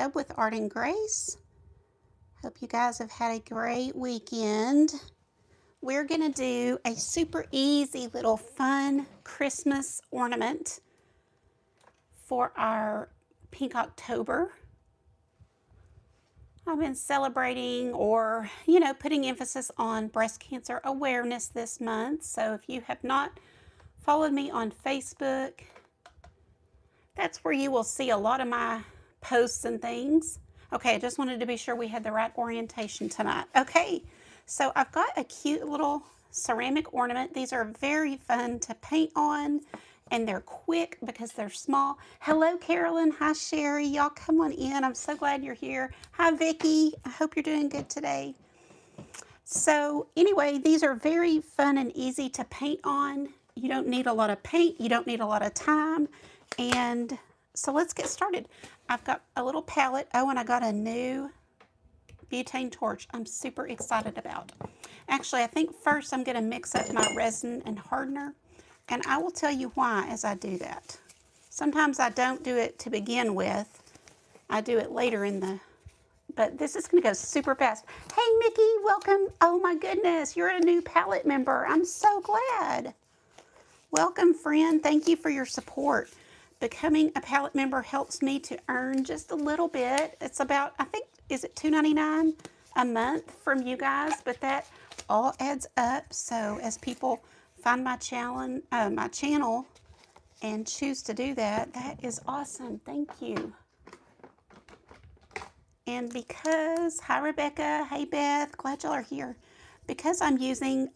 Deb with Art and Grace. Hope you guys have had a great weekend. We're going to do a super easy little fun Christmas ornament for our Pink October. I've been celebrating or, putting emphasis on breast cancer awareness this month. So if you have not followed me on Facebook, that's where you will see a lot of my posts and things. Okay, I just wanted to be sure we had the right orientation tonight. Okay, so I've got a cute little ceramic ornament. These are very fun to paint on, and they're quick because they're small. Hello, Carolyn. Hi, Sherry. Y'all come on in. I'm so glad you're here. Hi, Vicki. I hope you're doing good today. So anyway, these are very fun and easy to paint on. You don't need a lot of paint. You don't need a lot of time. And so let's get started. I've got a little palette. Oh, and I got a new butane torch I'm super excited about. Actually, I think first I'm going to mix up my resin and hardener, and I will tell you why as I do that. Sometimes I don't do it to begin with. I do it later in the, but this is going to go super fast. Hey, Mickey, welcome. Oh my goodness, you're a new palette member. I'm so glad. Welcome, friend. Thank you for your support. Becoming a palette member helps me to earn just a little bit. It's about, I think, is it $2.99 a month from you guys? But that all adds up. So as people find my channel and choose to do that, that is awesome. Thank you. And because, hi Rebecca, hey Beth, glad y'all are here. Because I'm using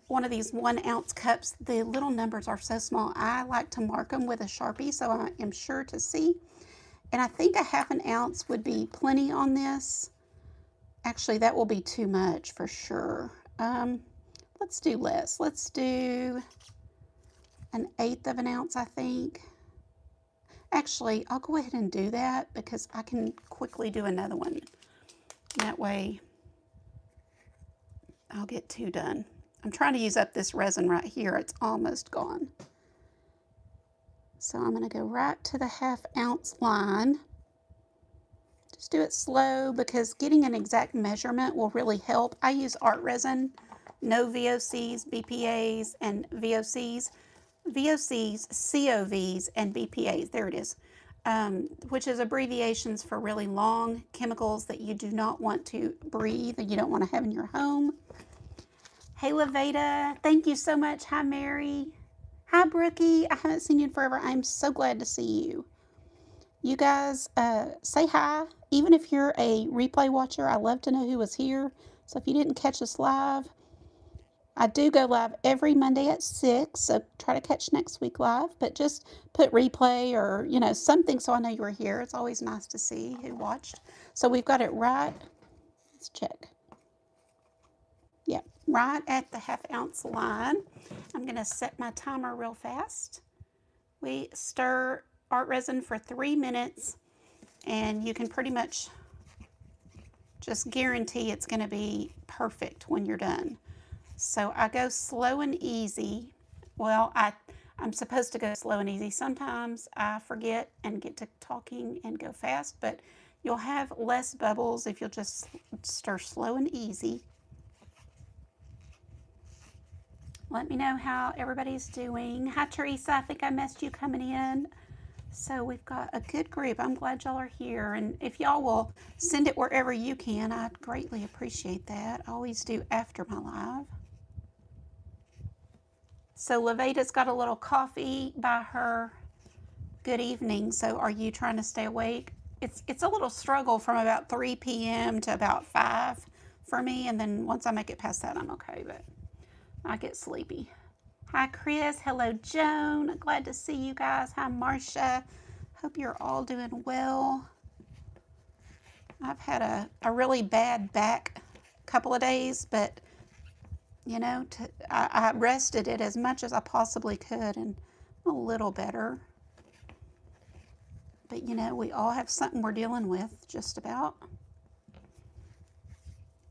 one of these 1 ounce cups, the little numbers are so small. I like to mark them with a Sharpie so I am sure to see. And I think a 1/2 ounce would be plenty on this. Actually, that will be too much for sure. Let's do less. Let's do 1/8 ounce, I think. Actually, I'll go ahead and do that because I can quickly do another one. That way I'll get 2 done. I'm trying to use up this resin right here. It's almost gone. So I'm going to go right to the 1/2 ounce line. Just do it slow because getting an exact measurement will really help. I use art resin, no VOCs, BPAs, and VOCs. VOCs, COVs, and BPAs. There it is. Which is abbreviations for really long chemicals that you do not want to breathe and you don't want to have in your home. Hey, Laveda, thank you so much. Hi, Mary. Hi, Brookie. I haven't seen you in forever. I'm so glad to see you. You guys say hi. Even if you're a replay watcher, I love to know who was here. So if you didn't catch us live, I do go live every Monday at 6, so try to catch next week live, but just put replay or, something so I know you were here. It's always nice to see who watched. So we've got it right. Let's check. Yep, right at the 1/2 ounce line. I'm going to set my timer real fast. We stir art resin for 3 minutes, and you can pretty much just guarantee it's going to be perfect when you're done. So I go slow and easy. Well, I'm supposed to go slow and easy. Sometimes I forget and get to talking and go fast, but you'll have less bubbles if you'll just stir slow and easy. Let me know how everybody's doing. Hi, Teresa. I think I missed you coming in. So we've got a good group. I'm glad y'all are here. And if y'all will send it wherever you can, I'd greatly appreciate that. I always do after my live. So Laveda's got a little coffee by her. Good evening. So are you trying to stay awake? It's a little struggle from about 3 p.m. to about 5 for me. And then once I make it past that, I'm okay. But I get sleepy. Hi, Chris. Hello, Joan. Glad to see you guys. Hi, Marcia. Hope you're all doing well. I've had a really bad back couple of days, but I rested it as much as I possibly could and a little better. But we all have something we're dealing with, just about.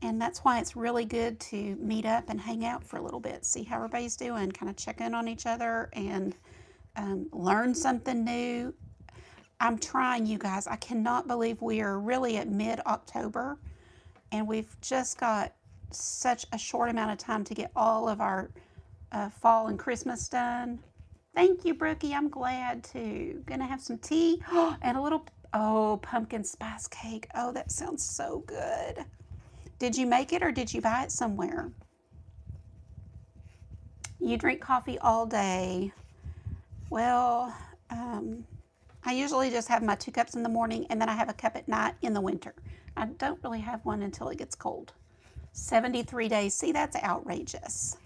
And that's why it's really good to meet up and hang out for a little bit, see how everybody's doing, kind of check in on each other and learn something new. I'm trying, you guys. I cannot believe we are really at mid-October and we've just got such a short amount of time to get all of our fall and Christmas done. Thank you, Brookie. I'm glad to. Gonna have some tea and a little, oh, pumpkin spice cake. Oh, that sounds so good. Did you make it or did you buy it somewhere? You drink coffee all day. Well, I usually just have my 2 cups in the morning and then I have a cup at night in the winter. I don't really have one until it gets cold. 73 days. See, that's outrageous.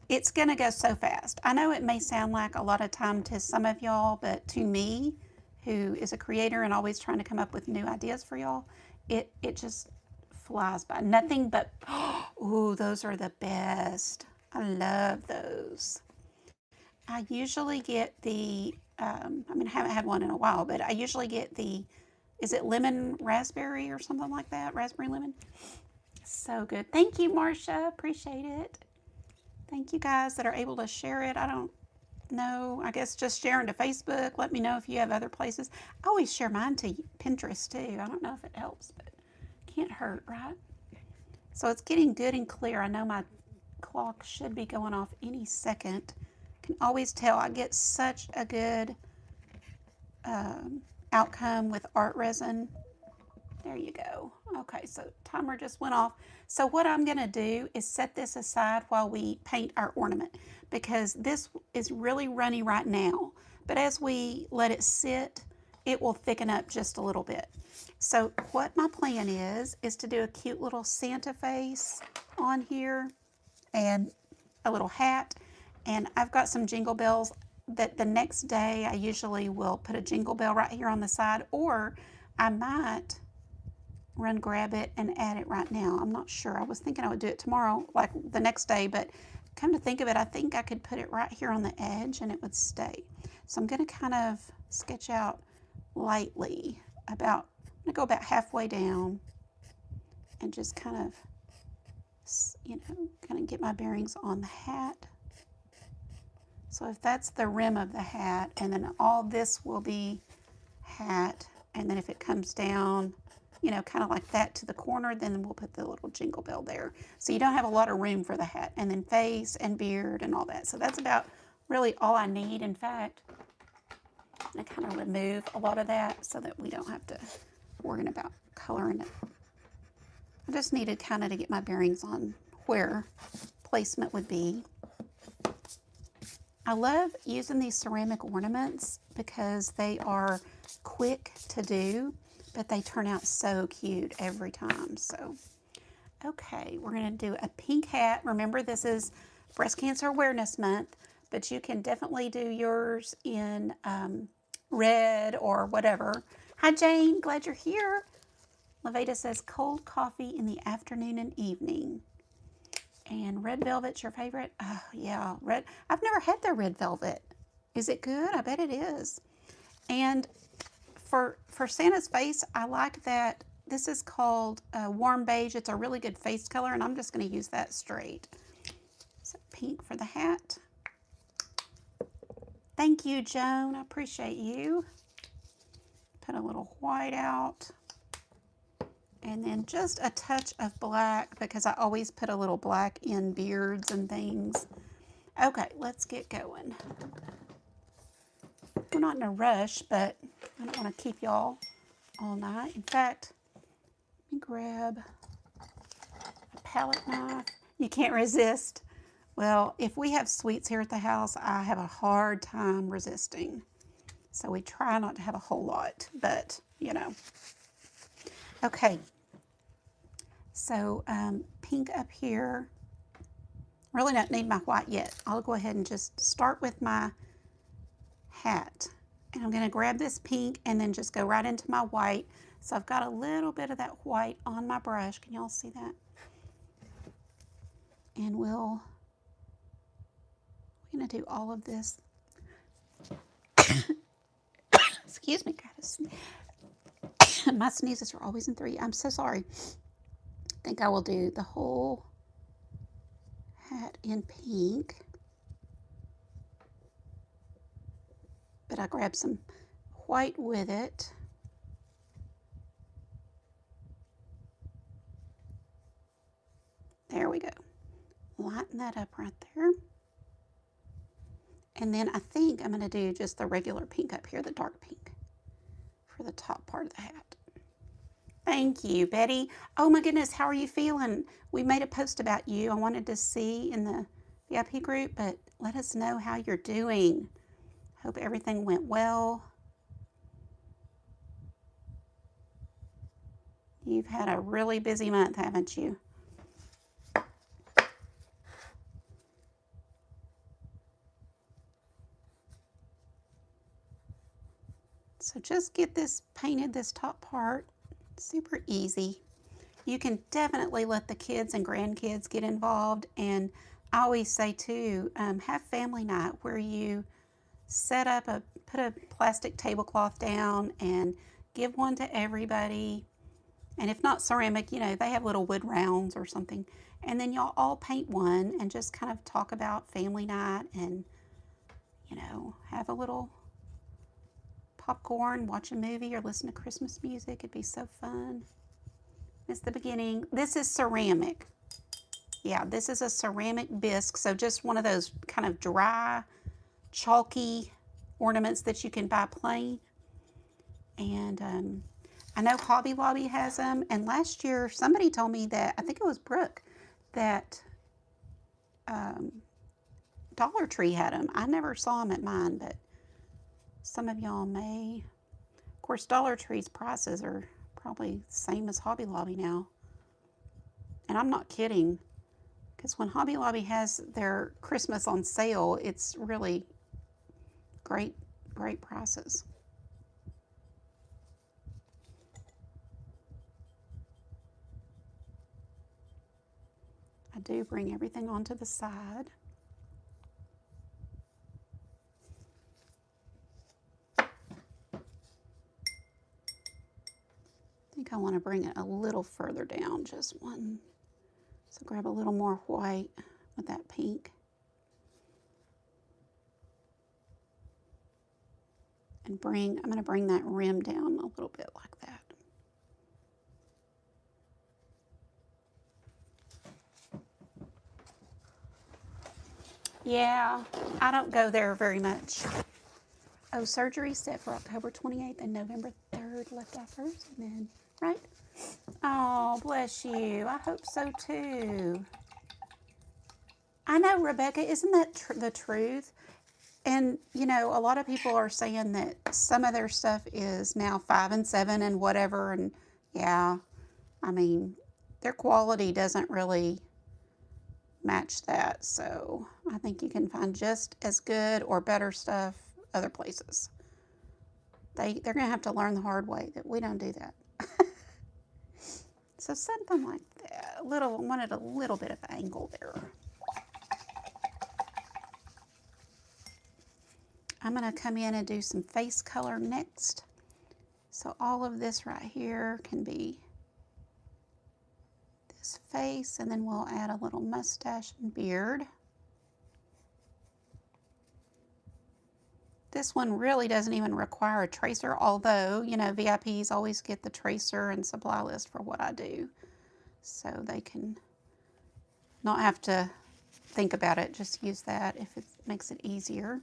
It's going to go so fast. I know it may sound like a lot of time to some of y'all, but to me, who is a creator and always trying to come up with new ideas for y'all, it just flies by. Nothing but, oh, those are the best. I love those. I usually get the, I mean, I haven't had one in a while, but I usually get the, is it lemon raspberry or something like that? Raspberry lemon? So good. Thank you, Marcia. Appreciate it. Thank you guys that are able to share it. I don't know. I guess just sharing to Facebook. Let me know if you have other places. I always share mine to Pinterest too. I don't know if it helps, but can't hurt, right? So it's getting good and clear. I know my clock should be going off any second. Can always tell. I get such a good outcome with art resin. There you go. Okay, so timer just went off. So what I'm going to do is set this aside while we paint our ornament because this is really runny right now. But as we let it sit, it will thicken up just a little bit. So what my plan is to do a cute little Santa face on here and a little hat. And I've got some jingle bells that the next day I usually will put a jingle bell right here on the side, or I might run grab it and add it right now. I'm not sure. I was thinking I would do it tomorrow, like the next day, but come to think of it, I think I could put it right here on the edge and it would stay. So I'm going to kind of sketch out lightly about, I'm going to go about halfway down and just kind of, you know, kind of get my bearings on the hat. So if that's the rim of the hat, and then all this will be hat, and then if it comes down, you know, kind of like that to the corner, then we'll put the little jingle bell there. So you don't have a lot of room for the hat, and then face and beard and all that. So that's about really all I need. In fact, I kind of remove a lot of that so that we don't have to worry about coloring it. I just needed kind of to get my bearings on where placement would be. I love using these ceramic ornaments because they are quick to do, but they turn out so cute every time. So, okay, we're going to do a pink hat. Remember, this is Breast Cancer Awareness Month, but you can definitely do yours in red or whatever. Hi, Jane. Glad you're here. Levada says cold coffee in the afternoon and evening. And red velvet's your favorite? Oh, yeah, red. I've never had the red velvet. Is it good? I bet it is. And for Santa's face, I like that. This is called warm beige. It's a really good face color, and I'm just going to use that straight. So pink for the hat. Thank you, Joan. I appreciate you. Put a little white out. And then just a touch of black because I always put a little black in beards and things. Okay, let's get going. We're not in a rush, but I don't want to keep y'all all night. In fact, let me grab a palette knife. You can't resist. Well, if we have sweets here at the house, I have a hard time resisting. So we try not to have a whole lot, but you know. Okay, so pink up here. Really don't need my white yet. I'll go ahead and just start with my hat. And I'm going to grab this pink and then just go right into my white. So I've got a little bit of that white on my brush. Can y'all see that? And we're going to do all of this. Excuse me, guys. My sneezes are always in 3. I'm so sorry. I think I will do the whole hat in pink. But I grabbed some white with it. There we go. Lighten that up right there. And then I think I'm going to do just the regular pink up here, the dark pink, for the top part of the hat. Thank you, Betty. Oh my goodness, how are you feeling? We made a post about you. I wanted to see in the VIP group, but let us know how you're doing. Hope everything went well. You've had a really busy month, haven't you? So just get this painted, this top part. Super easy. You can definitely let the kids and grandkids get involved. And I always say too, have family night where you set up put a plastic tablecloth down and give one to everybody. And if not ceramic, you know, they have little wood rounds or something. And then y'all all paint one and just kind of talk about family night and, you know, have a little popcorn, watch a movie, or listen to Christmas music. It'd be so fun. It's the beginning. This is ceramic. Yeah, this is a ceramic bisque. So just one of those kind of dry, chalky ornaments that you can buy plain. And I know Hobby Lobby has them. And last year, somebody told me that, I think it was Brooke, that Dollar Tree had them. I never saw them at mine, but some of y'all may. Of course, Dollar Tree's prices are probably the same as Hobby Lobby now. And I'm not kidding, because when Hobby Lobby has their Christmas on sale, it's really great prices. I do bring everything onto the side. I think I want to bring it a little further down, just one. So grab a little more white with that pink. And I'm going to bring that rim down a little bit like that. Yeah, I don't go there very much. Oh, surgery set for October 28th and November 3rd, left offers, and then, right? Oh, bless you. I hope so too. I know, Rebecca, isn't that the truth? And, you know, a lot of people are saying that some of their stuff is now 5 and 7 and whatever. And yeah, I mean, their quality doesn't really match that. So I think you can find just as good or better stuff other places. They're going to have to learn the hard way that we don't do that. So something like that. Wanted a little bit of angle there. I'm going to come in and do some face color next. So all of this right here can be this face, and then we'll add a little mustache and beard. This one really doesn't even require a tracer, although, you know, VIPs always get the tracer and supply list for what I do. So they can not have to think about it, just use that if it makes it easier.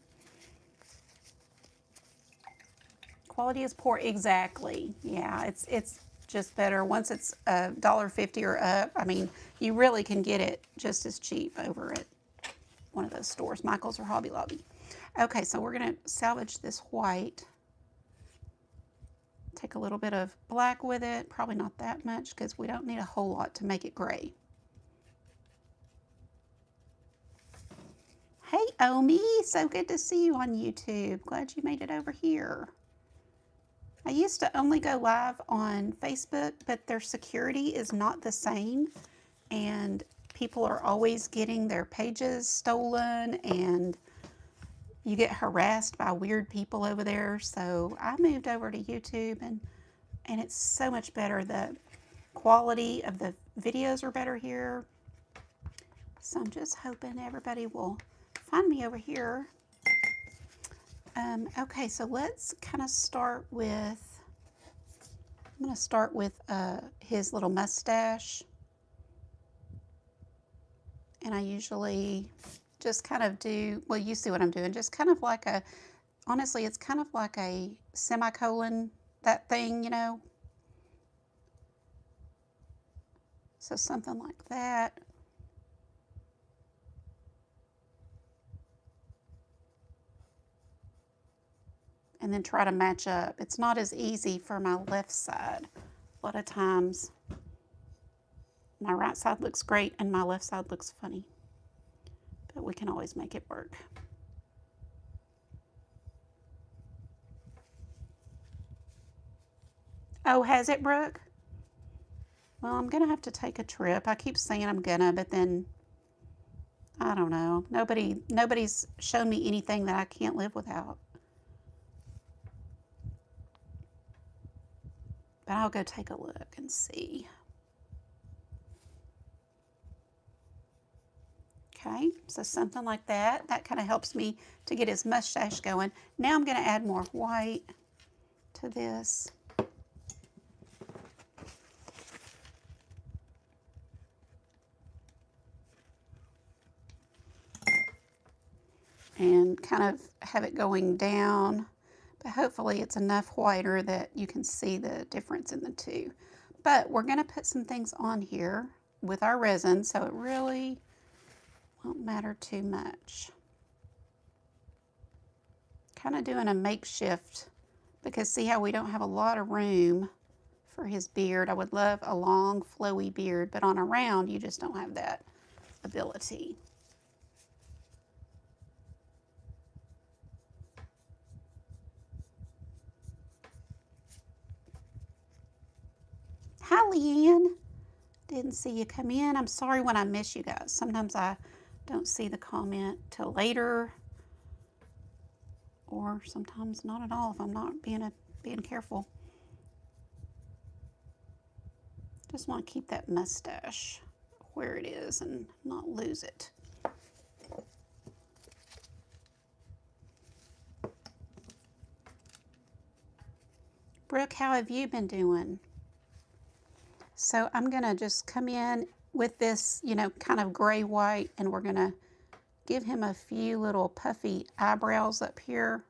Quality is poor, exactly. Yeah, it's just better once it's $1.50 or up. I mean, you really can get it just as cheap over at one of those stores, Michael's or Hobby Lobby. Okay, so we're going to salvage this white. Take a little bit of black with it, probably not that much because we don't need a whole lot to make it gray. Hey, Omi, so good to see you on YouTube. Glad you made it over here. I used to only go live on Facebook, but their security is not the same, and people are always getting their pages stolen, and you get harassed by weird people over there. So I moved over to YouTube, and it's so much better. The quality of the videos are better here. So I'm just hoping everybody will find me over here. Okay, so let's kind of start with, I'm going to start with his little mustache. And I usually just kind of do, well, you see what I'm doing, just kind of like a, honestly, it's kind of like a semicolon, that thing, you know. So something like that. And then try to match up. It's not as easy for my left side. A lot of times my right side looks great and my left side looks funny. But we can always make it work. Oh, has it, Brooke? Well, I'm going to have to take a trip. I keep saying I'm gonna, but then I don't know. Nobody's shown me anything that I can't live without. But I'll go take a look and see. Okay, so something like that. That kind of helps me to get his mustache going. Now I'm going to add more white to this. And kind of have it going down, but hopefully it's enough whiter that you can see the difference in the two. But we're going to put some things on here with our resin, so it really won't matter too much. Kind of doing a makeshift, because see how we don't have a lot of room for his beard. I would love a long flowy beard, but on a round you just don't have that ability. Hi, Leanne. Didn't see you come in. I'm sorry when I miss you guys. Sometimes I don't see the comment till later, or sometimes not at all if I'm not being careful. Just want to keep that mustache where it is and not lose it. Brooke, how have you been doing? So I'm going to just come in with this, you know, kind of gray-white, and we're going to give him a few little puffy eyebrows up here.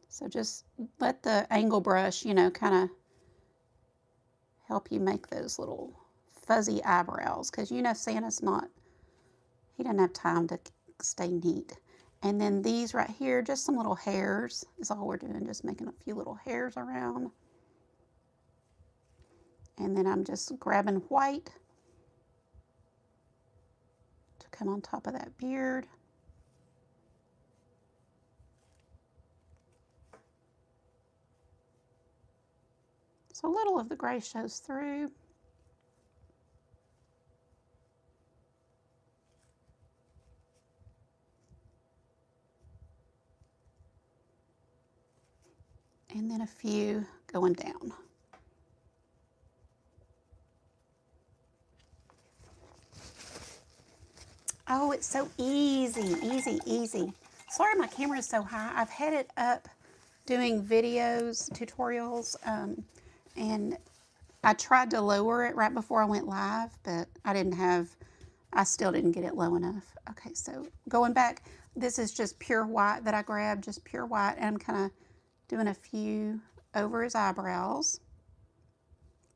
So just let the angle brush, you know, kind of help you make those little fuzzy eyebrows, because you know Santa's not, he doesn't have time to stay neat. And then these right here, just some little hairs is all we're doing, just making a few little hairs around. And then I'm just grabbing white to come on top of that beard. So a little of the gray shows through. And then a few going down. Oh, it's so easy, easy, easy. Sorry my camera is so high. I've had it up doing videos, tutorials, and I tried to lower it right before I went live, but I still didn't get it low enough. Okay, so going back, this is just pure white that I grabbed, just pure white, and I'm kind of doing a few over his eyebrows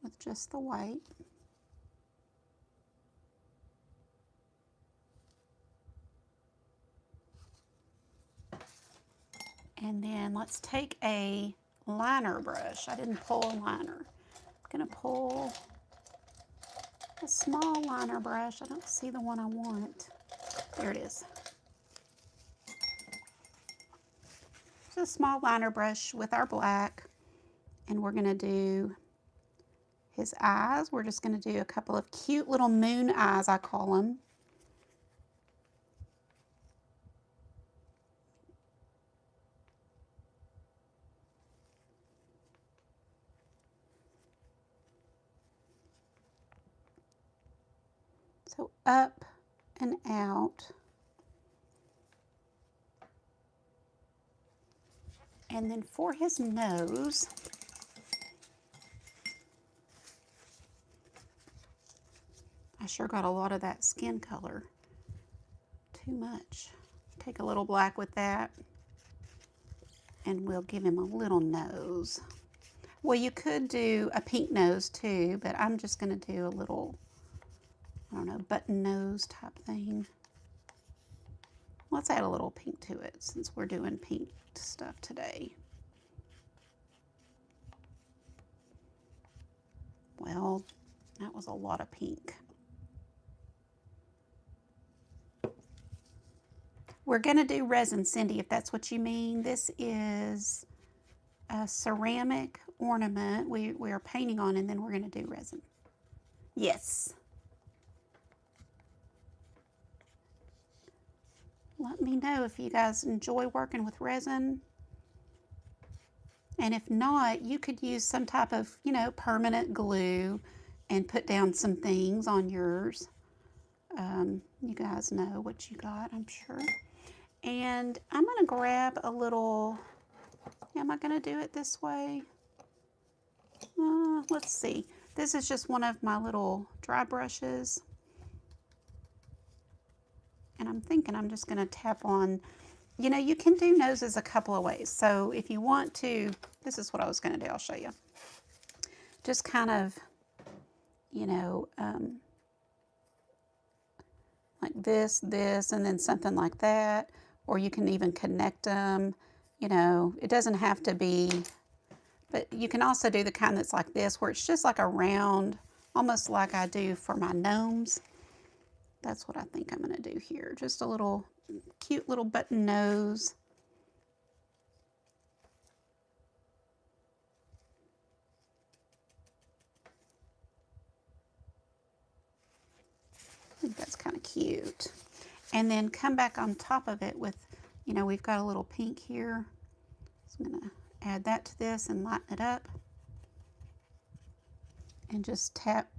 with just the white. And then let's take a liner brush. I didn't pull a liner. I'm gonna pull a small liner brush. I don't see the one I want. There it is. It's a small liner brush with our black, and we're gonna do his eyes. We're just gonna do a couple of cute little moon eyes, I call them. So up and out And then for his nose, I sure got a lot of that skin color. Too much. Take a little black with that, and we'll give him a little nose. Well, you could do a pink nose too, but I'm just going to do a little, I don't know, button nose type thing. Let's add a little pink to it since we're doing pink stuff today. Well, that was a lot of pink. We're going to do resin, Cindy, if that's what you mean. This is a ceramic ornament we are painting on, and then we're going to do resin. Yes. Let me know if you guys enjoy working with resin. And if not, you could use some type of, you know, permanent glue and put down some things on yours. You guys know what you got, I'm sure. And I'm going to grab a little, am I going to do it this way? Let's see. This is just one of my little dry brushes. And I'm thinking I'm just going to tap on, you know, you can do noses a couple of ways. So if you want to, this is what I was going to do. I'll show you. Just kind of, you know, like this, and then something like that. Or you can even connect them. You know, it doesn't have to be, but you can also do the kind that's like this, where it's just like a round, almost like I do for my gnomes. That's what I think I'm going to do here. Just a little cute little button nose. I think that's kind of cute. And then come back on top of it with, you know, we've got a little pink here. So I'm going to add that to this and lighten it up. And just tap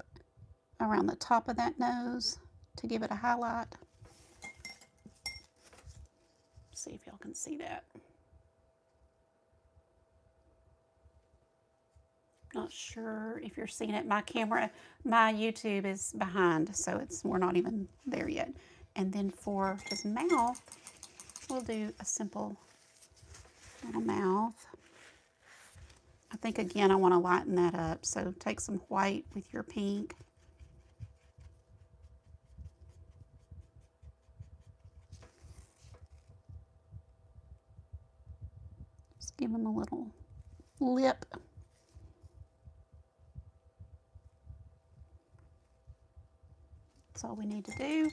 around the top of that nose to give it a highlight. See if y'all can see that. Not sure if you're seeing it. My camera, my YouTube is behind, so we're not even there yet. And then for his mouth, we'll do a simple little mouth. I think again I want to lighten that up, so take some white with your pink. Just give him a little lip. That's all we need to do.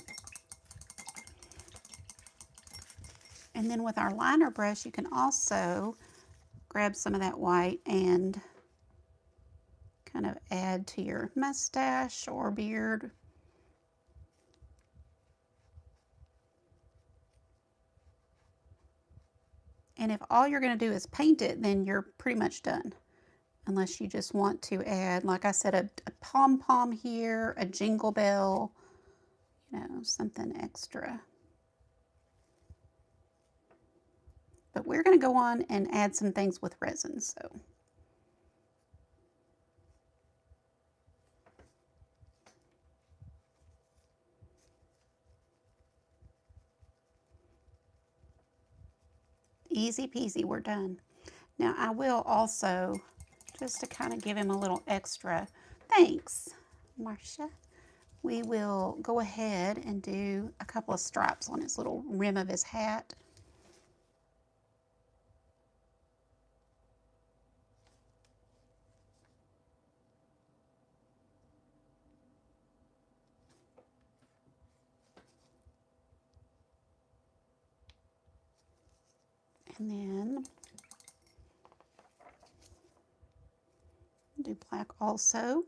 And then with our liner brush, you can also grab some of that white and kind of add to your mustache or beard. And if all you're going to do is paint it, then you're pretty much done. Unless you just want to add, like I said, a pom-pom here, a jingle bell, you know, something extra. But we're going to go on and add some things with resin, so. Easy peasy, we're done. Now I will also, just to kind of give him a little extra, thanks, Marcia, we will go ahead and do a couple of stripes on his little rim of his hat. And then do black also.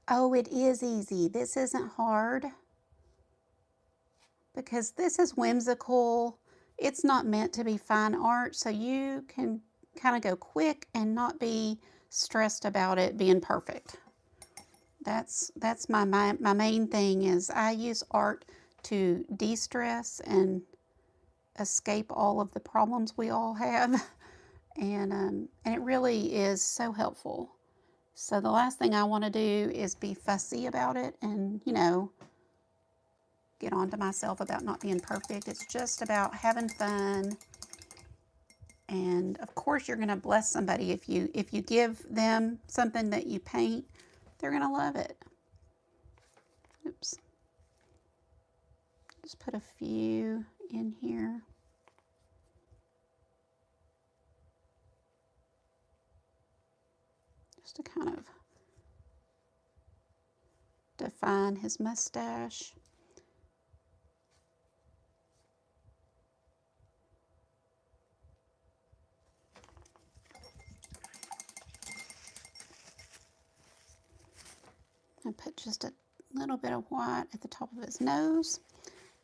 Oh, it is easy. This isn't hard because this is whimsical. It's not meant to be fine art, so you can kind of go quick and not be stressed about it being perfect. That's my main thing is I use art to de-stress and escape all of the problems we all have. And it really is so helpful. So the last thing I want to do is be fussy about it and, you know, get on to myself about not being perfect. It's just about having fun. And of course you're going to bless somebody if you give them something that you paint, they're going to love it. Oops. Just put a few in here. Just to kind of define his mustache. I put just a little bit of white at the top of his nose.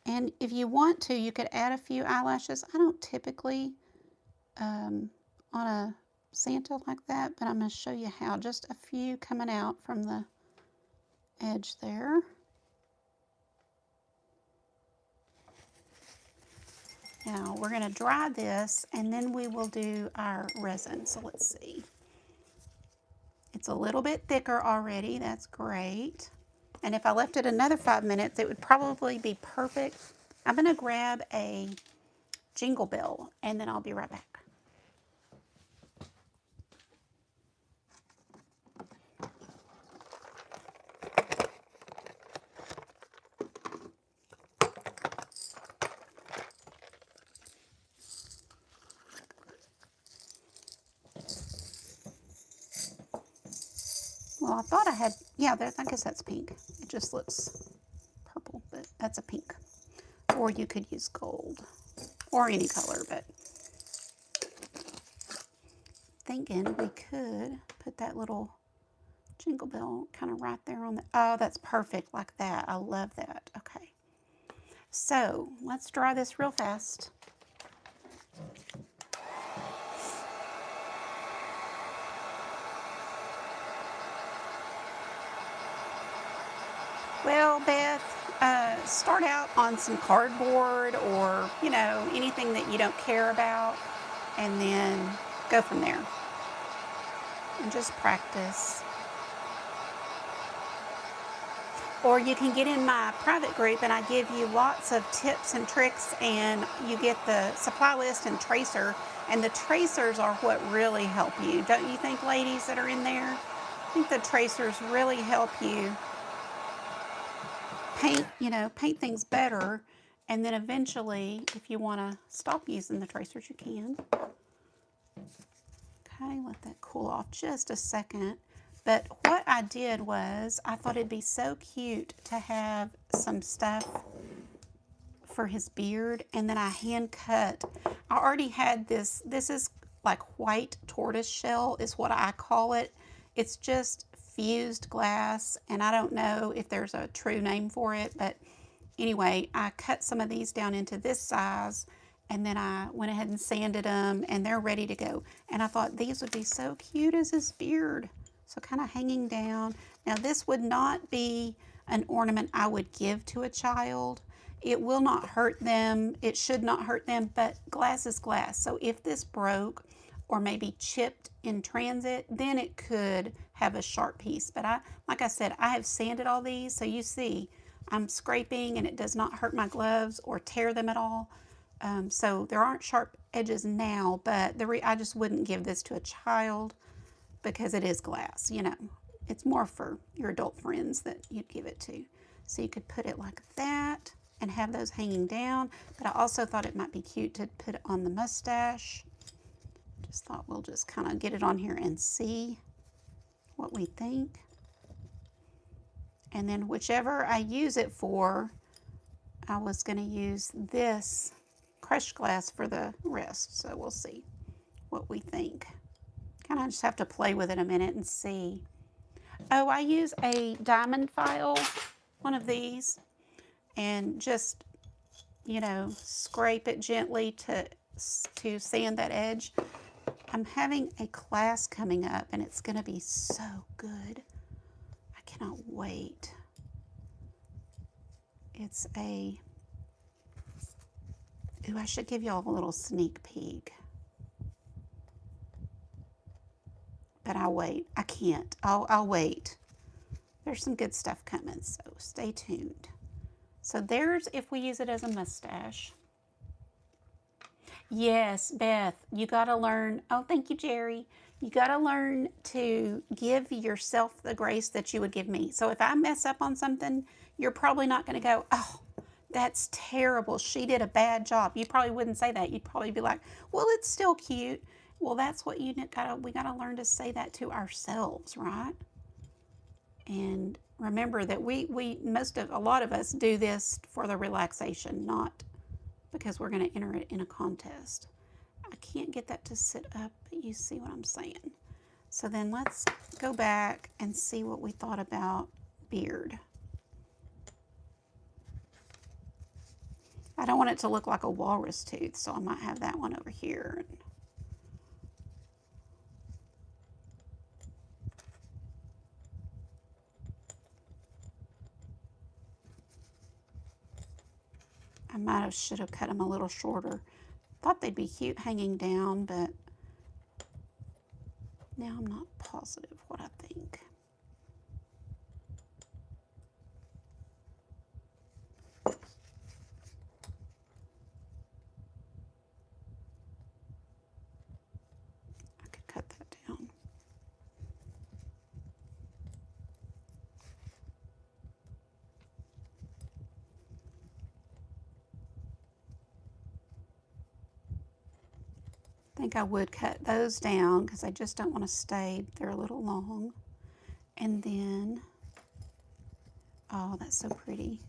And if you want to, you could add a few eyelashes. I don't typically on a Santa like that, but I'm going to show you how. Just a few coming out from the edge there. Now we're going to dry this and then we will do our resin. So let's see. It's a little bit thicker already. That's great. And if I left it another 5 minutes, it would probably be perfect. I'm going to grab a jingle bell and then I'll be right back. Well, I thought I had, yeah, I guess that's pink. It just looks purple, but that's a pink. Or you could use gold or any color, but thinking we could put that little jingle bell kind of right there on the, oh, that's perfect like that. I love that. Okay. So let's dry this real fast. Well, Beth, start out on some cardboard or, you know, anything that you don't care about, and then go from there. And just practice. Or you can get in my private group and I give you lots of tips and tricks, and you get the supply list and tracer, and the tracers are what really help you. Don't you think, ladies that are in there? I think the tracers really help you paint, you know, paint things better, and then eventually, if you want to stop using the tracers, you can. Okay, let that cool off just a second. But what I did was, I thought it'd be so cute to have some stuff for his beard, and then I hand cut. I already had this is like white tortoise shell is what I call it. It's just fused glass, and I don't know if there's a true name for it, but anyway, I cut some of these down into this size, and then I went ahead and sanded them, and they're ready to go. And I thought these would be so cute as his beard. So kind of hanging down. Now this would not be an ornament I would give to a child. It will not hurt them. It should not hurt them, but glass is glass. So if this broke or maybe chipped in transit, then it could have a sharp piece. But like I said, I have sanded all these, so you see I'm scraping and it does not hurt my gloves or tear them at all. So there aren't sharp edges now, but I just wouldn't give this to a child because it is glass, you know. It's more for your adult friends that you'd give it to. So you could put it like that and have those hanging down, but I also thought it might be cute to put it on the mustache. Just thought we'll just kind of get it on here and see what we think. And then whichever I use it for, I was going to use this crushed glass for the rest. So we'll see what we think. Kind of just have to play with it a minute and see. Oh, I use a diamond file, one of these, and just, you know, scrape it gently to sand that edge. I'm having a class coming up and it's going to be so good. I cannot wait. It's a, ooh, I should give y'all a little sneak peek. But I'll wait. I can't. I'll wait. There's some good stuff coming, so stay tuned. So there's if we use it as a mustache. Yes, Beth, you got to learn. Oh, thank you, Jerry. You got to learn to give yourself the grace that you would give me. So if I mess up on something, you're probably not going to go, oh, that's terrible. She did a bad job. You probably wouldn't say that. You'd probably be like, well, it's still cute. Well, that's what we got to learn to say that to ourselves, right? And remember that a lot of us do this for the relaxation, not because we're going to enter it in a contest. I can't get that to sit up, but you see what I'm saying. So then let's go back and see what we thought about beard. I don't want it to look like a walrus tooth, so I might have that one over here. I should have cut them a little shorter. Thought they'd be cute hanging down, but now I'm not positive what I think. I could cut that down. I think I would cut those down because I just don't want to stay. They're a little long. And then, oh, that's so pretty.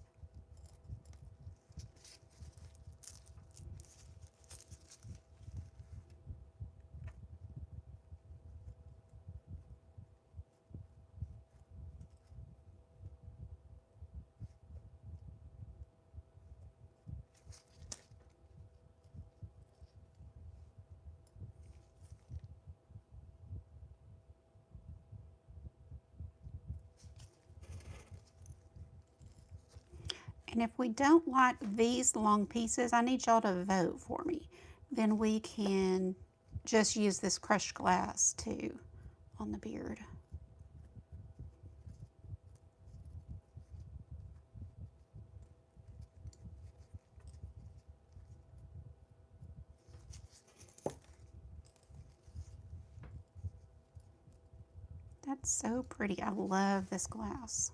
And if we don't like these long pieces, I need y'all to vote for me. Then we can just use this crushed glass too on the beard. That's so pretty. I love this glass.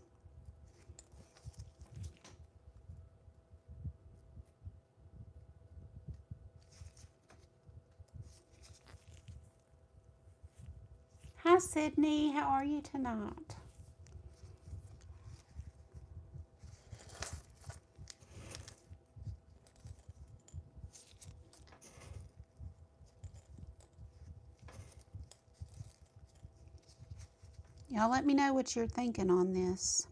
Hi, Sydney. How are you tonight? Y'all let me know what you're thinking on this.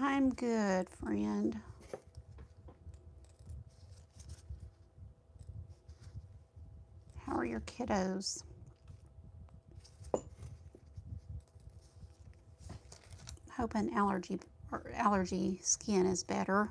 I'm good, friend. How are your kiddos? Hoping allergy skin is better.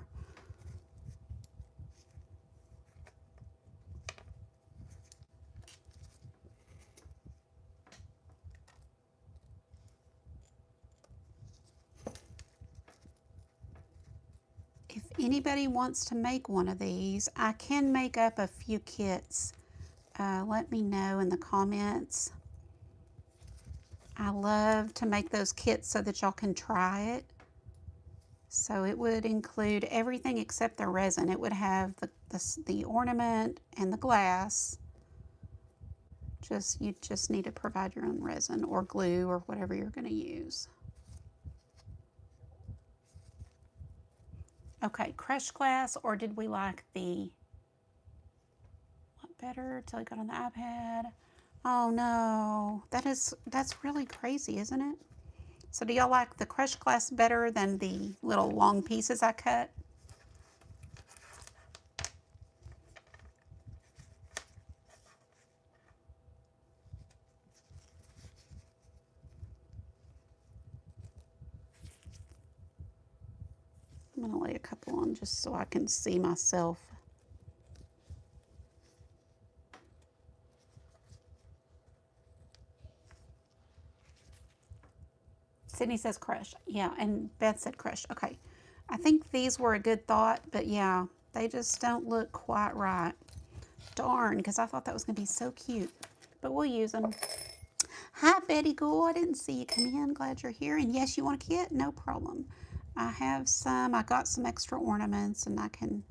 If anybody wants to make one of these, I can make up a few kits. Let me know in the comments. I love to make those kits so that y'all can try it. So it would include everything except the resin. It would have the ornament and the glass. You just need to provide your own resin or glue or whatever you're going to use. Okay, crushed glass, or did we like the, better till I got on the iPad. Oh no, that's really crazy, isn't it? So do y'all like the crushed glass better than the little long pieces I cut? I'm going to lay a couple on just so I can see myself. Sydney says crush. Yeah, and Beth said crush. Okay. I think these were a good thought, but yeah, they just don't look quite right. Darn, because I thought that was going to be so cute. But we'll use them. Hi, Betty Gould. I didn't see you come in. Glad you're here. And yes, you want a kit? No problem. I have some. I got some extra ornaments, and I can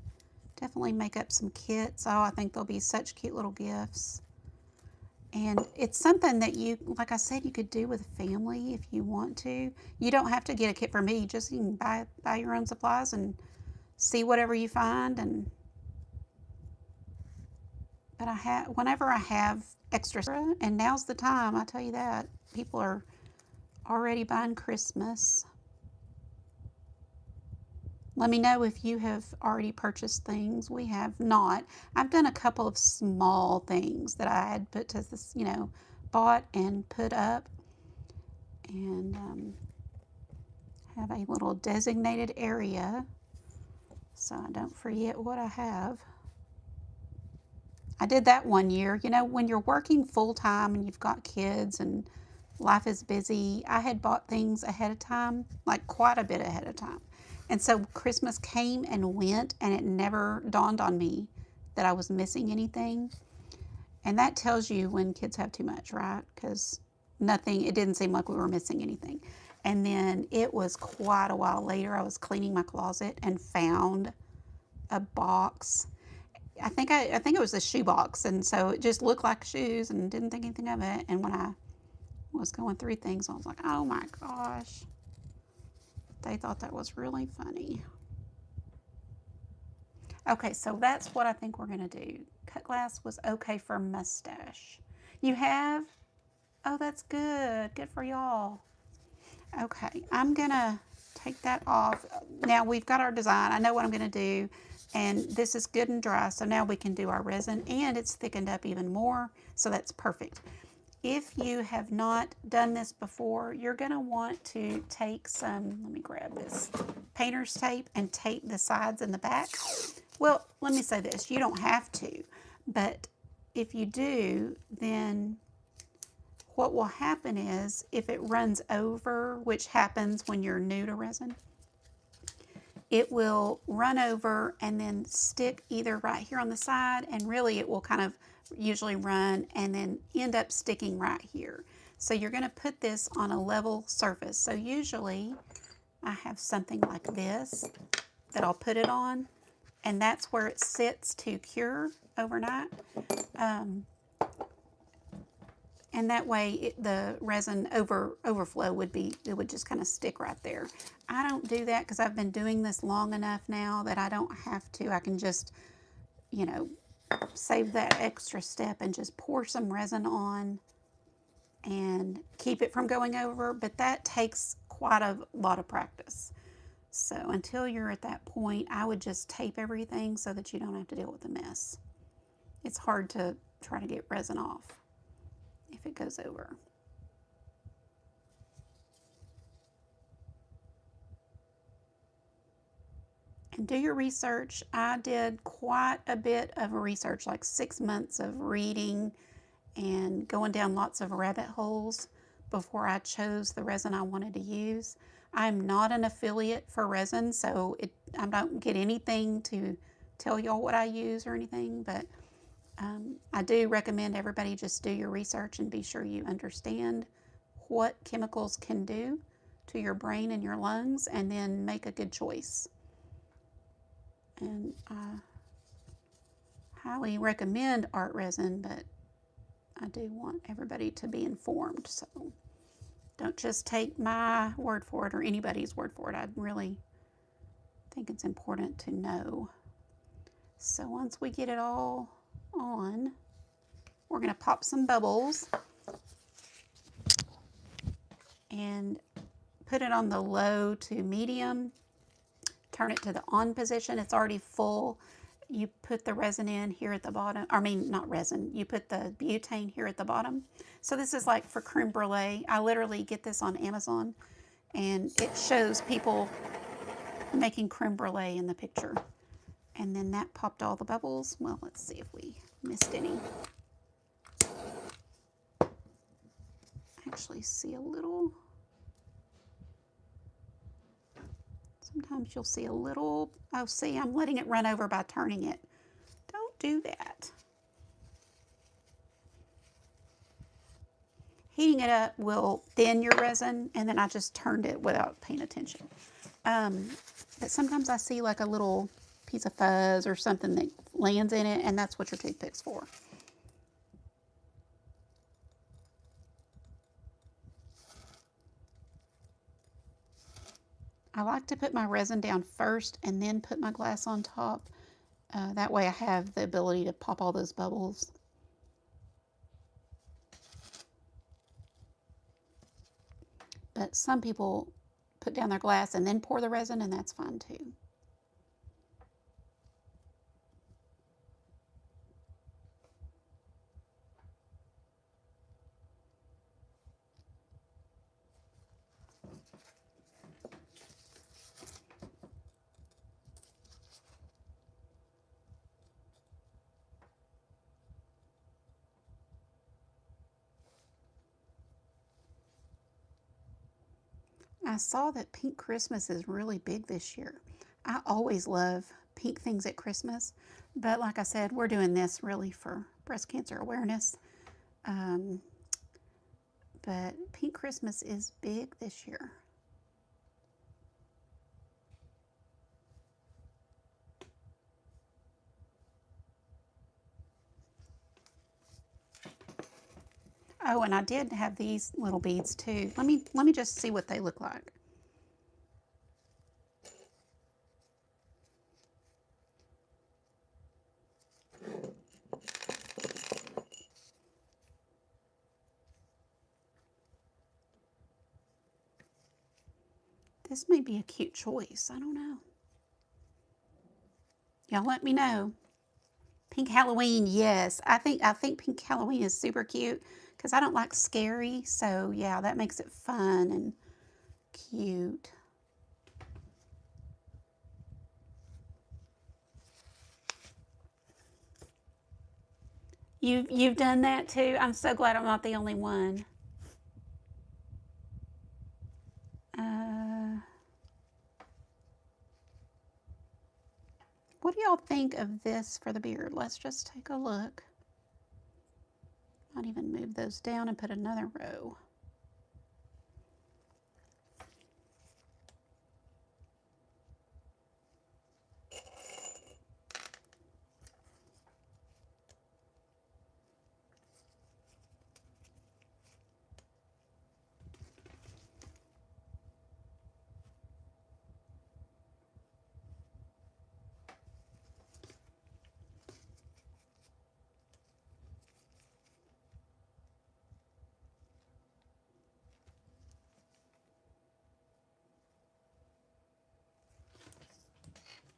definitely make up some kits. Oh, I think they'll be such cute little gifts. And it's something that you, like I said, you could do with a family if you want to. You don't have to get a kit for me. Just you can buy your own supplies and see whatever you find. But whenever I have extra, and now's the time, I tell you that. People are already buying Christmas. Let me know if you have already purchased things. We have not. I've done a couple of small things that I had put to this, bought and put up. And have a little designated area so I don't forget what I have. I did that one year. When you're working full time and you've got kids and life is busy, I had bought things ahead of time, like quite a bit ahead of time. And so Christmas came and went, and it never dawned on me that I was missing anything. And that tells you when kids have too much, right? Because it didn't seem like we were missing anything. And then it was quite a while later, I was cleaning my closet and found a box. I think it was a shoe box, and so it just looked like shoes and didn't think anything of it. And when I was going through things, I was like, oh my gosh. They thought that was really funny. Okay, so that's what I think we're going to do. Cut glass was okay for mustache. You have? Oh, that's good. Good for y'all. Okay, I'm going to take that off. Now we've got our design. I know what I'm going to do. And this is good and dry, so now we can do our resin. And it's thickened up even more, so that's perfect. If you have not done this before, you're going to want to take some, let me grab this, painter's tape and tape the sides and the back. Well, let me say this, you don't have to, but if you do, then what will happen is if it runs over, which happens when you're new to resin, it will run over and then stick either right here on the side, and really it will kind of usually run and then end up sticking right here. So you're going to put this on a level surface. So usually I have something like this that I'll put it on, and that's where it sits to cure overnight. And that way the resin overflow would just kind of stick right there. I don't do that because I've been doing this long enough now that I don't have to. I can just, save that extra step and just pour some resin on and keep it from going over. But that takes quite a lot of practice. So until you're at that point, I would just tape everything so that you don't have to deal with the mess. It's hard to try to get resin off if it goes over. And do your research. I did quite a bit of research, like 6 months of reading and going down lots of rabbit holes before I chose the resin I wanted to use. I'm not an affiliate for resin, so I don't get anything to tell y'all what I use or anything, but I do recommend everybody just do your research and be sure you understand what chemicals can do to your brain and your lungs, and then make a good choice. And I highly recommend art resin, but I do want everybody to be informed. So don't just take my word for it or anybody's word for it. I really think it's important to know. So once we get it all on. We're going to pop some bubbles and put it on the low to medium. Turn it to the on position. It's already full. You put the resin in here at the bottom. I mean, not resin. You put the butane here at the bottom. So this is like for creme brulee. I literally get this on Amazon, and it shows people making creme brulee in the picture. And then that popped all the bubbles. Well, let's see if we missed any. Actually see a little. Sometimes you'll see a little. Oh, see, I'm letting it run over by turning it. Don't do that. Heating it up will thin your resin, and then I just turned it without paying attention. But sometimes I see like a little piece of fuzz or something that lands in it, and that's what your toothpick's for. I like to put my resin down first and then put my glass on top. That way I have the ability to pop all those bubbles. But some people put down their glass and then pour the resin, and that's fine too. I saw that pink Christmas is really big this year. I always love pink things at Christmas, but like I said, we're doing this really for breast cancer awareness. But pink Christmas is big this year. Oh, and I did have these little beads too. Let me just see what they look like. This may be a cute choice. I don't know. Y'all let me know. Pink Halloween, yes. I think pink Halloween is super cute because I don't like scary. So yeah, that makes it fun and cute. You've done that too? I'm so glad I'm not the only one. What do y'all think of this for the beard? Let's just take a look. Might even move those down and put another row.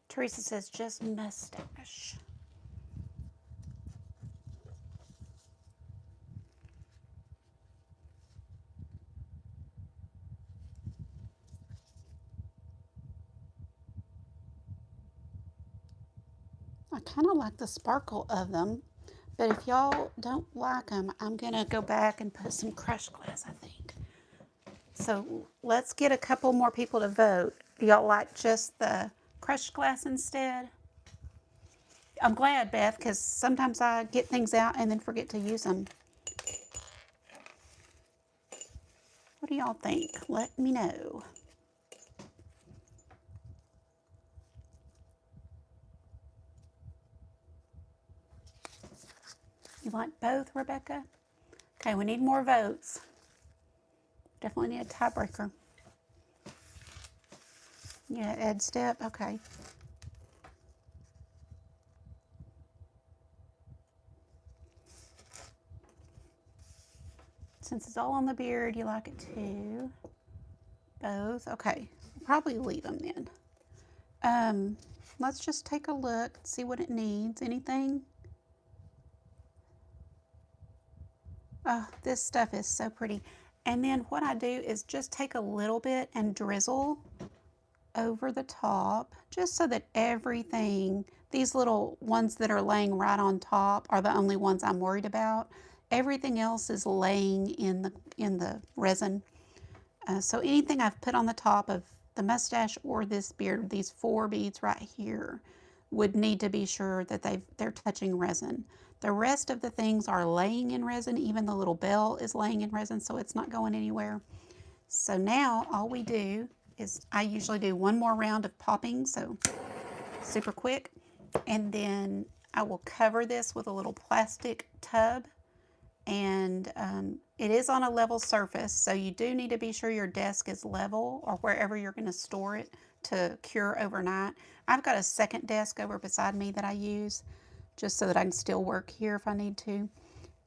Teresa says just mustache. I kind of like the sparkle of them, but if y'all don't like them, I'm going to go back and put some crushed glass, I think. So let's get a couple more people to vote. Y'all like just the crushed glass instead? I'm glad, Beth, because sometimes I get things out and then forget to use them. What do y'all think? Let me know. You like both, Rebecca? Okay, we need more votes. Definitely need a tiebreaker. Yeah, Ed Step, okay. since it's all on the beard, you like it too. Both. Okay, probably leave them then. Let's just take a look, see what it needs. Anything? Oh, this stuff is so pretty. And then what I do is just take a little bit and drizzle over the top, just so that everything, these little ones that are laying right on top are the only ones I'm worried about. Everything else is laying in the resin. So anything I've put on the top of the mustache or this beard, these 4 beads right here, would need to be sure that they're touching resin. The rest of the things are laying in resin. Even the little bell is laying in resin, so it's not going anywhere. So now all we do is, I usually do one more round of popping, so super quick. And then I will cover this with a little plastic tub. And it is on a level surface, so you do need to be sure your desk is level or wherever you're going to store it to cure overnight. I've got a second desk over beside me that I use just so that I can still work here if I need to.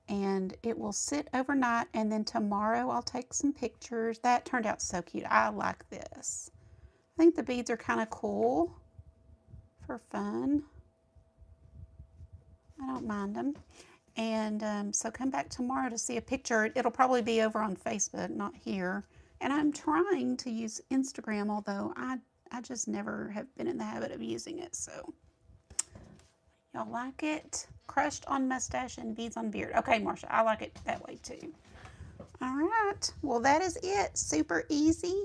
And it will sit overnight, and then tomorrow I'll take some pictures. That turned out so cute. I like this. I think the beads are kind of cool for fun. I don't mind them. And so come back tomorrow to see a picture. It'll probably be over on Facebook, not here. And I'm trying to use Instagram, although I just never have been in the habit of using it. So y'all like it? Crushed on mustache and beads on beard. Okay, Marsha, I like it that way too. All right. Well, that is it. Super easy.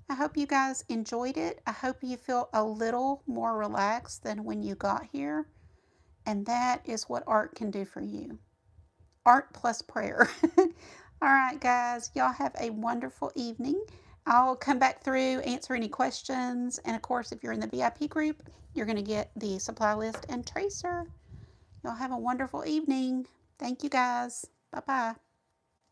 I hope you guys enjoyed it. I hope you feel a little more relaxed than when you got here. And that is what art can do for you. Art plus prayer. All right, guys. Y'all have a wonderful evening. I'll come back through, answer any questions. And of course, if you're in the VIP group, you're going to get the supply list and tracer. Y'all have a wonderful evening. Thank you, guys. Bye-bye.